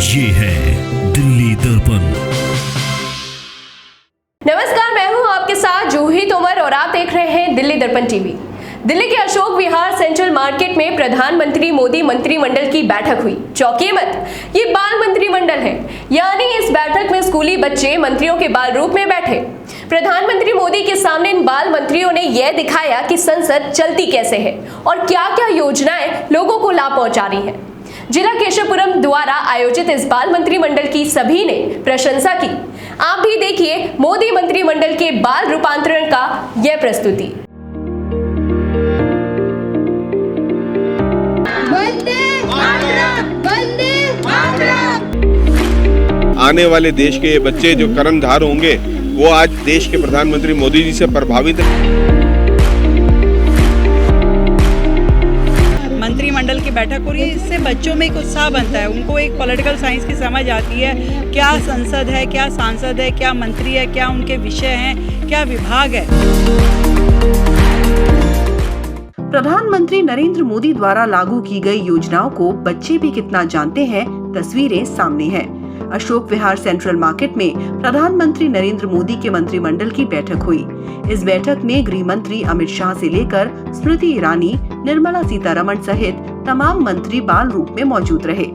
ये है दिल्ली दर्पण। नमस्कार, मैं हूं आपके साथ जूही तोमर और आप देख रहे हैं दिल्ली दर्पण टीवी। दिल्ली के अशोक विहार सेंट्रल मार्केट में प्रधानमंत्री मोदी मंत्रिमंडल की बैठक हुई। चौंकिए मत, ये बाल मंत्रिमंडल है, यानी इस बैठक में स्कूली बच्चे मंत्रियों के बाल रूप में बैठे। प्रधानमंत्री मोदी के सामने इन बाल मंत्रियों ने यह दिखाया कि संसद चलती कैसे है और क्या क्या योजनाएं लोगों को लाभ पहुंचा रही हैं। जिला केशवपुरम द्वारा आयोजित इस बाल मंत्रिमंडल की सभी ने प्रशंसा की। आप भी देखिए मोदी मंत्रिमंडल के बाल रूपांतरण का यह प्रस्तुति। आने वाले देश के ये बच्चे जो कर्णधार होंगे वो आज देश के प्रधानमंत्री मोदी जी से प्रभावित हैं। मंत्रिमंडल की बैठक हो रही है, इससे बच्चों में एक उत्साह बनता है, उनको एक पॉलिटिकल साइंस की समझ आती है, क्या संसद है, क्या सांसद है, क्या मंत्री है, क्या उनके विषय हैं, क्या विभाग है। प्रधानमंत्री नरेंद्र मोदी द्वारा लागू की गई योजनाओं को बच्चे भी कितना जानते हैं, तस्वीरें सामने हैं। अशोक विहार सेंट्रल मार्केट में प्रधानमंत्री नरेंद्र मोदी के मंत्रिमंडल की बैठक हुई। इस बैठक में गृह मंत्री अमित शाह से लेकर स्मृति ईरानी, निर्मला सीतारमण सहित तमाम मंत्री बाल रूप में मौजूद रहे।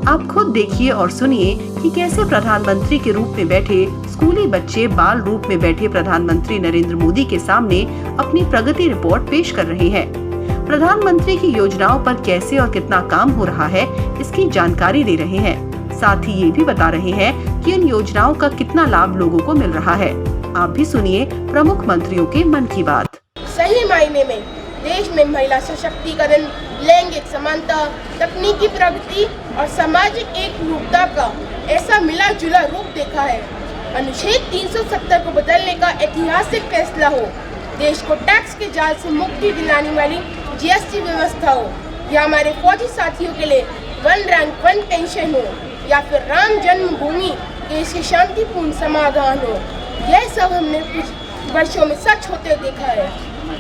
आप खुद देखिए और सुनिए कि कैसे प्रधानमंत्री के रूप में बैठे स्कूली बच्चे बाल रूप में बैठे प्रधानमंत्री नरेंद्र मोदी के सामने अपनी प्रगति रिपोर्ट पेश कर रहे हैं। प्रधानमंत्री की योजनाओं पर कैसे और कितना काम हो रहा है, इसकी जानकारी दे रहे हैं। साथ ही ये भी बता रहे हैं कि इन योजनाओं का कितना लाभ लोगों को मिल रहा है। आप भी सुनिए प्रमुख मंत्रियों के मन की बात। सही मायने में देश में महिला सशक्तिकरण, लैंगिक समानता, तकनीकी प्रगति और सामाजिक एकरूपता का ऐसा मिला जुला रूप देखा है। अनुच्छेद 370 को बदलने का ऐतिहासिक फैसला हो, देश को टैक्स के जाल से मुक्ति दिलाने वाली जीएसटी व्यवस्था हो, या हमारे फौजी साथियों के लिए 1 रैंक 1 पेंशन हो, या फिर राम जन्मभूमि देश के शांतिपूर्ण समाधान हो, यह सब हमने कुछ वर्षों में सच होते देखा है।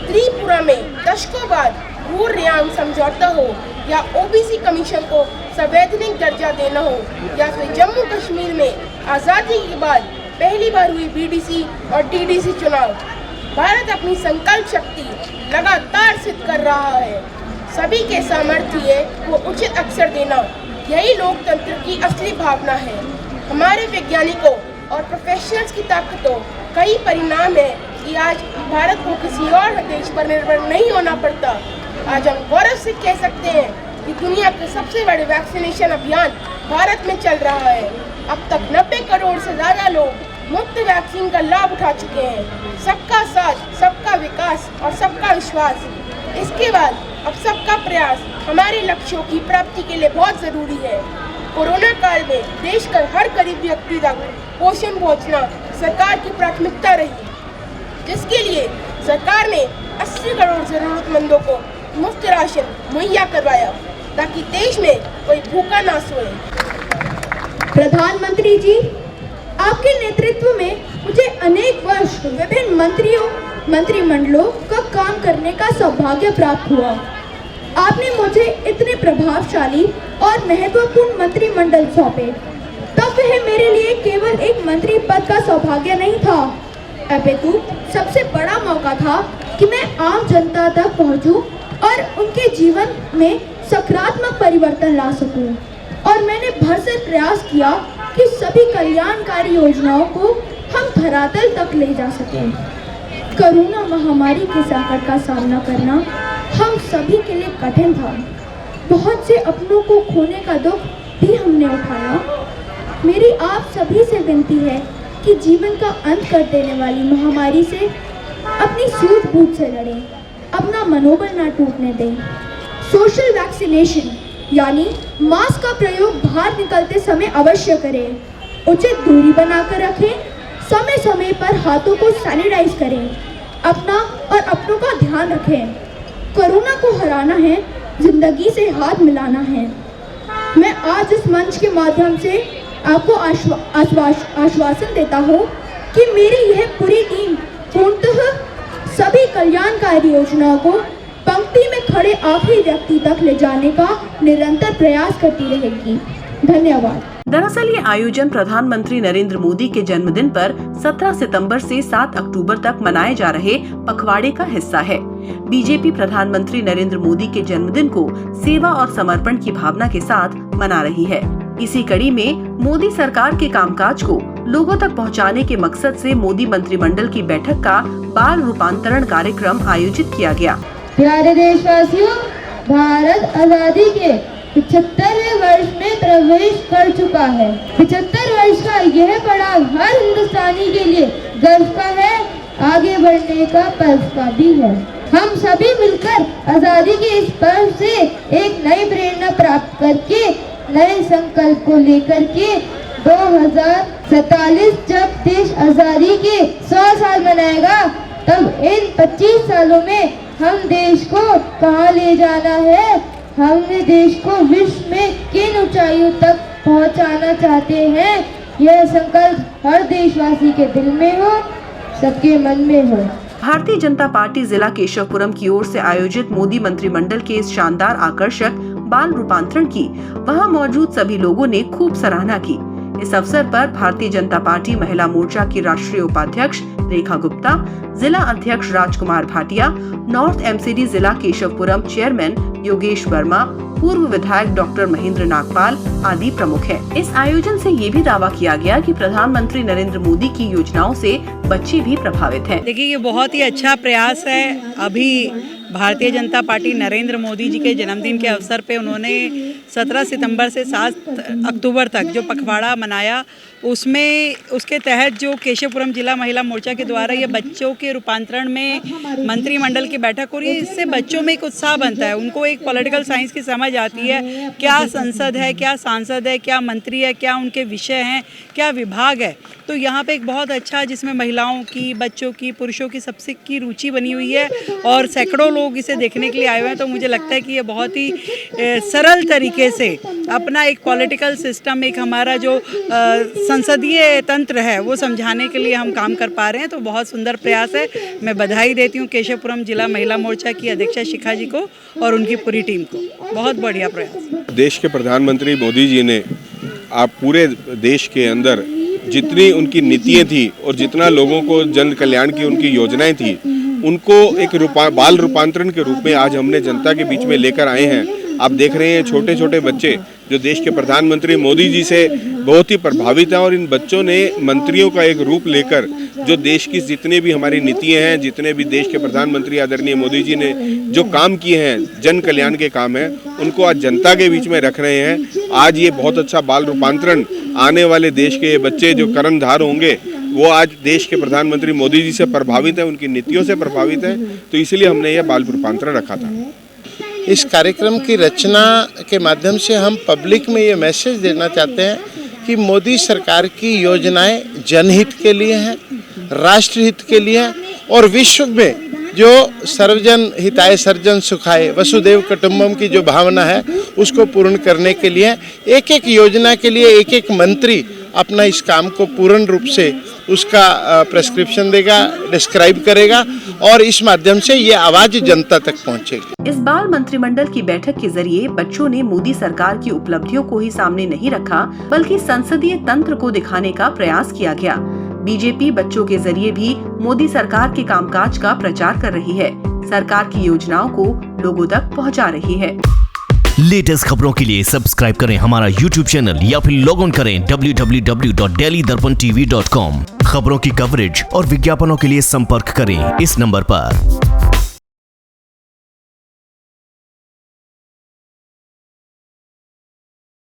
त्रिपुरा में दशकों बाद भू रियांग समझौता हो, या ओबीसी कमीशन को संवैधानिक दर्जा देना हो, या फिर जम्मू कश्मीर में आज़ादी के बाद पहली बार हुई बीडीसी और टीडीसी चुनाव, भारत अपनी संकल्प शक्ति लगातार सिद्ध कर रहा है। सभी के सामर्थ्य को उचित अवसर देना, यही लोकतंत्र की असली भावना है। हमारे वैज्ञानिकों और प्रोफेशनल्स की ताकतों कई परिणाम है कि आज भारत को किसी और देश पर निर्भर नहीं होना पड़ता। आज हम गौरव से कह सकते हैं कि दुनिया के सबसे बड़े वैक्सीनेशन अभियान भारत में चल रहा है। अब तक 90 करोड़ से ज्यादा लोग मुफ्त वैक्सीन का लाभ उठा चुके हैं। सबका साथ, सबका विकास और सबका विश्वास, इसके बाद अब सबका प्रयास हमारे लक्ष्यों की प्राप्ति के लिए बहुत जरूरी है। कोरोना काल में देश का हर गरीब व्यक्ति तक पोषण पहुंचना सरकार की प्राथमिकता रही, जिसके लिए सरकार ने 80 करोड़ जरूरतमंदों को मुफ्त राशन मुहैया करवाया, ताकि देश में कोई भूखा ना सोए। प्रधानमंत्री जी, आपके नेतृत्व में मुझे अनेक वर्ष विभिन्न मंत्रिमंडलों का काम करने का सौभाग्य प्राप्त हुआ। आपने मुझे इतने प्रभावशाली और महत्वपूर्ण मंत्रिमंडल सौंपे, तब वह मेरे लिए केवल एक मंत्री पद का सौभाग्य नहीं था, अपितु सबसे बड़ा मौका था कि मैं आम जनता तक पहुंचूं और उनके जीवन में सकारात्मक परिवर्तन ला सकूं। और मैंने भरसक प्रयास किया कि सभी कल्याणकारी योजनाओं को हम धरातल तक ले जा सकें। कोरोना महामारी के संकट का सामना करना हम सभी के लिए कठिन था। बहुत से अपनों को खोने का दुख भी हमने उठाया। मेरी आप सभी से विनती है कि जीवन का अंत कर देने वाली महामारी से अपनी सूझबूझ से लड़ें, अपना मनोबल न टूटने दें। सोशल वैक्सीनेशन यानी मास्क का प्रयोग बाहर निकलते समय अवश्य करें, उचित दूरी बनाकर रखें, समय समय पर हाथों को सैनिटाइज करें, अपना और अपनों का ध्यान रखें। कोरोना को हराना है, जिंदगी से हाथ मिलाना है। मैं आज इस मंच के माध्यम से आपको आश्वासन देता हूँ कि मेरी यह पूरी टीम पूर्णतः सभी कल्याणकारी योजनाओं को पंक्ति में खड़े आखिरी व्यक्ति तक ले जाने का निरंतर प्रयास करती रहेगी। धन्यवाद। दरअसल ये आयोजन प्रधानमंत्री नरेंद्र मोदी के जन्मदिन पर 17 सितंबर से 7 अक्टूबर तक मनाए जा रहे पखवाड़े का हिस्सा है। बीजेपी प्रधानमंत्री नरेंद्र मोदी के जन्मदिन को सेवा और समर्पण की भावना के साथ मना रही है। इसी कड़ी में मोदी सरकार के कामकाज को लोगों तक पहुंचाने के मकसद से मोदी मंत्रिमंडल की बैठक का बाल रूपांतरण कार्यक्रम आयोजित किया गया। प्यारे देशवासियों, भारत आजादी के 75वें वर्ष में प्रवेश कर चुका है। 75 वर्ष का यह पड़ाव हर हिंदुस्तानी के लिए गर्व का है, आगे बढ़ने का पर्व का भी है। हम सभी मिलकर आजादी के इस पर्व से एक नई प्रेरणा प्राप्त करके नए संकल्प को लेकर के 2047 जब देश आजादी के 100 साल मनाएगा, तब इन 25 सालों में हम देश को कहां ले जाना है, हमने देश को विश्व में किन ऊंचाइयों तक पहुंचाना चाहते हैं, यह संकल्प हर देशवासी के दिल में हो, सबके मन में हो। भारतीय जनता पार्टी जिला केशवपुरम की ओर से आयोजित मोदी मंत्रिमंडल के इस शानदार आकर्षक बाल रूपांतरण की वहां मौजूद सभी लोगों ने खूब सराहना की। इस अवसर पर भारतीय जनता पार्टी महिला मोर्चा की राष्ट्रीय उपाध्यक्ष रेखा गुप्ता, जिला अध्यक्ष राजकुमार भाटिया, नॉर्थ एमसीडी जिला केशवपुरम चेयरमैन योगेश वर्मा, पूर्व विधायक डॉक्टर महेंद्र नागपाल आदि प्रमुख हैं। इस आयोजन से ये भी दावा किया गया कि प्रधानमंत्री नरेंद्र मोदी की योजनाओं से बच्चे भी प्रभावित हैं। देखिए, ये बहुत ही अच्छा प्रयास है। अभी भारतीय जनता पार्टी नरेंद्र मोदी जी के जन्मदिन के अवसर पे उन्होंने 17 सितंबर से 7 अक्टूबर तक जो पखवाड़ा मनाया, उसके तहत जो केशवपुरम जिला महिला मोर्चा के द्वारा ये बच्चों के रूपांतरण में मंत्रिमंडल की बैठक हो रही है। इससे बच्चों में एक उत्साह बनता है, उनको एक पॉलिटिकल साइंस की समझ आती है, क्या संसद है, क्या सांसद है, क्या मंत्री है, क्या उनके विषय हैं, क्या विभाग है। तो यहाँ पे एक बहुत अच्छा, जिसमें महिलाओं की, बच्चों की, पुरुषों की, सबसे की रुचि बनी हुई है और सैकड़ों लोग इसे देखने के लिए आए हुए हैं। तो मुझे लगता है कि ये बहुत ही सरल तरीके से अपना एक पॉलिटिकल सिस्टम, एक हमारा जो संसदीय तंत्र है, वो समझाने के लिए हम काम कर पा रहे हैं। तो बहुत सुंदर प्रयास है। मैं बधाई देती हूँ केशवपुरम जिला महिला मोर्चा की अध्यक्षा शिखा जी को और उनकी पूरी टीम को। बहुत बढ़िया प्रयास। देश के प्रधानमंत्री मोदी जी ने आप पूरे देश के अंदर जितनी उनकी नीतियाँ थी और जितना लोगों को जन कल्याण की उनकी योजनाएं थी, उनको एक बाल रूपांतरण के रूप में आज हमने जनता के बीच में लेकर आए हैं। आप देख रहे हैं छोटे छोटे बच्चे जो देश के प्रधानमंत्री मोदी जी से बहुत ही प्रभावित हैं और इन बच्चों ने मंत्रियों का एक रूप लेकर जो देश की जितने भी हमारी नीतियां हैं, जितने भी देश के प्रधानमंत्री आदरणीय मोदी जी ने जो काम किए हैं, जन कल्याण के काम हैं, उनको आज जनता के बीच में रख रहे हैं। आज ये बहुत अच्छा बाल रूपांतरण, आने वाले देश के बच्चे जो कर्णधार होंगे, वो आज देश के प्रधानमंत्री मोदी जी से प्रभावित हैं, उनकी नीतियों से प्रभावित हैं। तो इसलिए हमने यह बाल रूपांतरण रखा था। इस कार्यक्रम की रचना के माध्यम से हम पब्लिक में ये मैसेज देना चाहते हैं कि मोदी सरकार की योजनाएं जनहित के लिए हैं, राष्ट्रहित के लिए हैं और विश्व में जो सर्वजन हिताय सर्वजन सुखाय वसुदेव कुटुंबम की जो भावना है, उसको पूर्ण करने के लिए एक एक योजना के लिए एक एक मंत्री अपना इस काम को पूर्ण रूप से उसका प्रेस्क्रिप्शन देगा, डिस्क्राइब करेगा और इस माध्यम से ये आवाज जनता तक पहुंचेगी। इस बाल मंत्रिमंडल की बैठक के जरिए बच्चों ने मोदी सरकार की उपलब्धियों को ही सामने नहीं रखा, बल्कि संसदीय तंत्र को दिखाने का प्रयास किया गया। बीजेपी बच्चों के जरिए भी मोदी सरकार के कामकाज का प्रचार कर रही है, सरकार की योजनाओं को लोगों तक पहुंचा रही है। लेटेस्ट खबरों के लिए सब्सक्राइब करें हमारा YouTube चैनल या फिर लॉग ऑन करें www.delhidarpantv.com। खबरों की कवरेज और विज्ञापनों के लिए संपर्क करें इस नंबर पर।